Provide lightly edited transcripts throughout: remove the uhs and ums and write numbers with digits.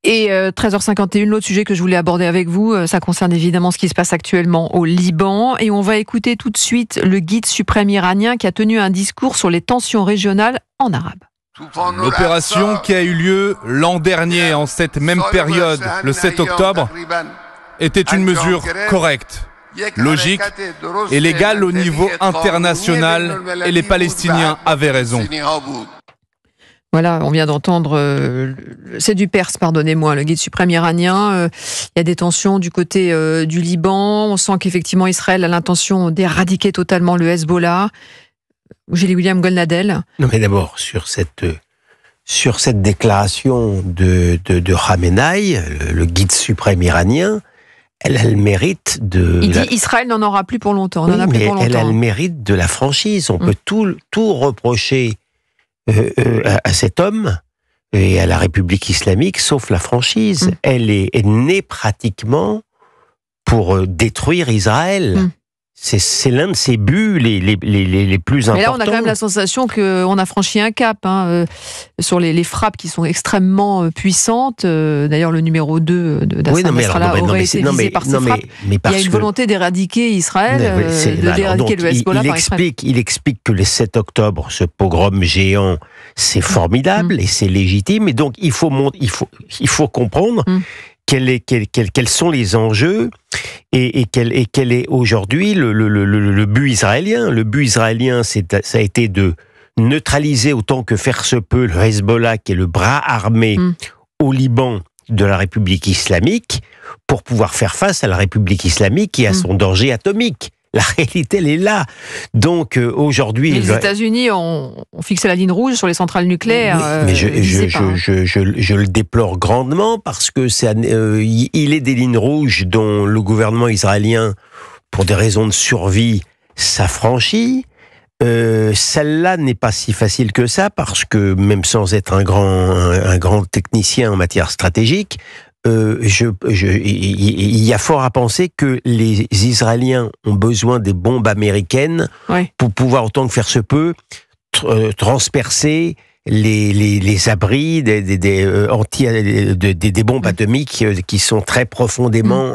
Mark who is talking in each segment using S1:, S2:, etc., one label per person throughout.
S1: Et 13h51, l'autre sujet que je voulais aborder avec vous, ça concerne évidemment ce qui se passe actuellement au Liban. Et on va écouter tout de suite le guide suprême iranien qui a tenu un discours sur les tensions régionales en arabe.
S2: L'opération qui a eu lieu l'an dernier, en cette même période, le 7 octobre, était une mesure correcte, logique et légale au niveau international, et les Palestiniens avaient raison.
S1: Voilà, on vient d'entendre, c'est du perse, pardonnez-moi, le guide suprême iranien. Il y a des tensions du côté du Liban. On sent qu'effectivement Israël a l'intention d'éradiquer totalement le Hezbollah. Gilles William Golnadel.
S3: Non, mais d'abord, sur cette déclaration de Khamenei, le guide suprême iranien, elle a le mérite de...
S1: Il dit Israël n'en aura plus pour longtemps.
S3: Oui, mais elle a le mérite de la franchise. On peut tout reprocher à cet homme et à la République islamique, sauf la franchise. Elle est née pratiquement pour détruire Israël. C'est l'un de ses buts les plus importants.
S1: Mais là, on a quand même la sensation qu'on a franchi un cap sur les frappes qui sont extrêmement puissantes. D'ailleurs, le numéro 2 d'Hassan Nasrallah aurait été visé par ces frappes. Il y a une volonté d'éradiquer Israël, d'éradiquer le Hezbollah par Israël.
S3: Il explique que le 7 octobre, ce pogrom géant, c'est formidable et c'est légitime. Et donc, il faut comprendre quels sont les enjeux et quel est aujourd'hui le but israélien. Le but israélien, ça a été de neutraliser autant que faire se peut le Hezbollah, qui est le bras armé au Liban de la République islamique, pour pouvoir faire face à la République islamique et à son danger atomique. La réalité, elle est là. Donc, aujourd'hui...
S1: Les États-Unis ont fixé la ligne rouge sur les centrales nucléaires.
S3: Oui, mais je le déplore grandement parce que il est des lignes rouges dont le gouvernement israélien, pour des raisons de survie, s'affranchit. Celle-là n'est pas si facile que ça parce que, même sans être un grand technicien en matière stratégique, il y a fort à penser que les Israéliens ont besoin des bombes américaines pour pouvoir, autant que faire se peut, transpercer les abris des bombes atomiques qui sont très profondément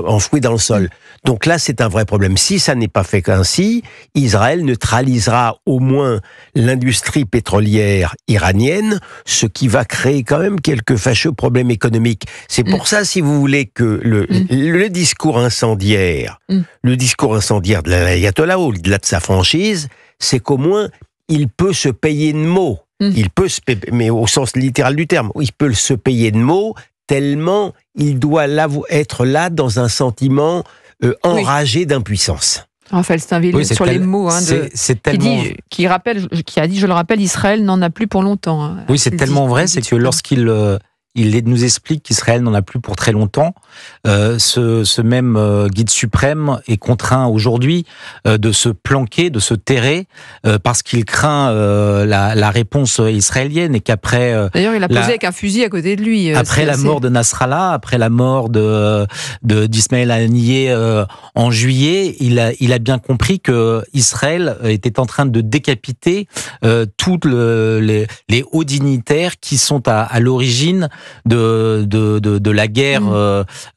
S3: enfouis dans le sol. Donc là, c'est un vrai problème. Si ça n'est pas fait ainsi, Israël neutralisera au moins l'industrie pétrolière iranienne, ce qui va créer quand même quelques fâcheux problèmes économiques. C'est pour ça, si vous voulez, que le discours incendiaire, de l'ayatollah, au-delà de sa franchise, c'est qu'au moins il peut se payer de mots. Mais au sens littéral du terme, il peut se payer de mots tellement il doit être là dans un sentiment enragé d'impuissance.
S1: Raphaël Steinville, sur les mots, qui a dit, je le rappelle, Israël n'en a plus pour longtemps.
S4: Oui, c'est tellement vrai, c'est que lorsqu'il nous explique qu'Israël n'en a plus pour très longtemps, ce même guide suprême est contraint aujourd'hui de se planquer, de se terrer, parce qu'il craint la réponse israélienne et qu'après...
S1: D'ailleurs, il a posé avec un fusil à côté de lui.
S4: Après la mort de Nasrallah, après la mort d'Ismaël Haniyeh en juillet, il a bien compris que Israël était en train de décapiter tous les hauts dignitaires qui sont à l'origine de la guerre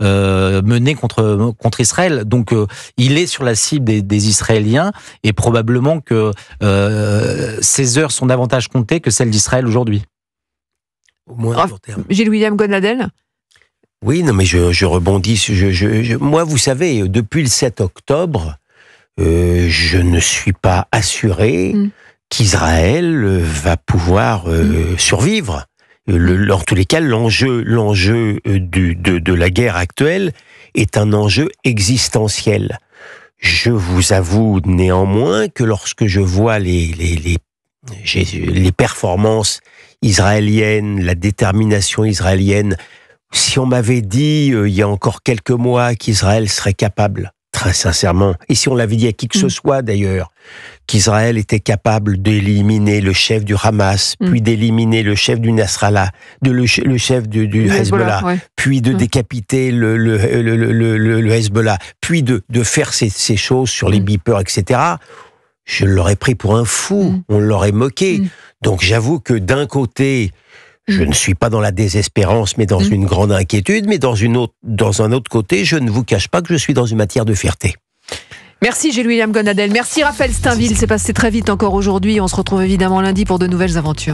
S4: menée contre Israël. Donc il est sur la cible des Israéliens et probablement que ses heures sont davantage comptées que celles d'Israël aujourd'hui.
S3: Au moins à court terme.
S1: Gilles William Golnadel.
S3: Oui, non, mais je rebondis. Moi, vous savez, depuis le 7 octobre, je ne suis pas assuré qu'Israël va pouvoir survivre. En tous les cas, l'enjeu de la guerre actuelle est un enjeu existentiel. Je vous avoue néanmoins que lorsque je vois les performances israéliennes, la détermination israélienne, si on m'avait dit il y a encore quelques mois qu'Israël serait capable, très sincèrement, et si on l'avait dit à qui que ce soit d'ailleurs, qu'Israël était capable d'éliminer le chef du Hamas, puis d'éliminer le chef du Nasrallah, le chef du Hezbollah, puis de décapiter le Hezbollah, puis de faire ces choses sur les beepers, etc., je l'aurais pris pour un fou, on l'aurait moqué. Donc j'avoue que d'un côté, Je ne suis pas dans la désespérance, mais dans une grande inquiétude. Mais dans un autre côté, je ne vous cache pas que je suis dans une matière de fierté.
S1: Merci Gilles-William Gonadel. Merci Raphaël Steinville. C'est passé très vite encore aujourd'hui. On se retrouve évidemment lundi pour de nouvelles aventures.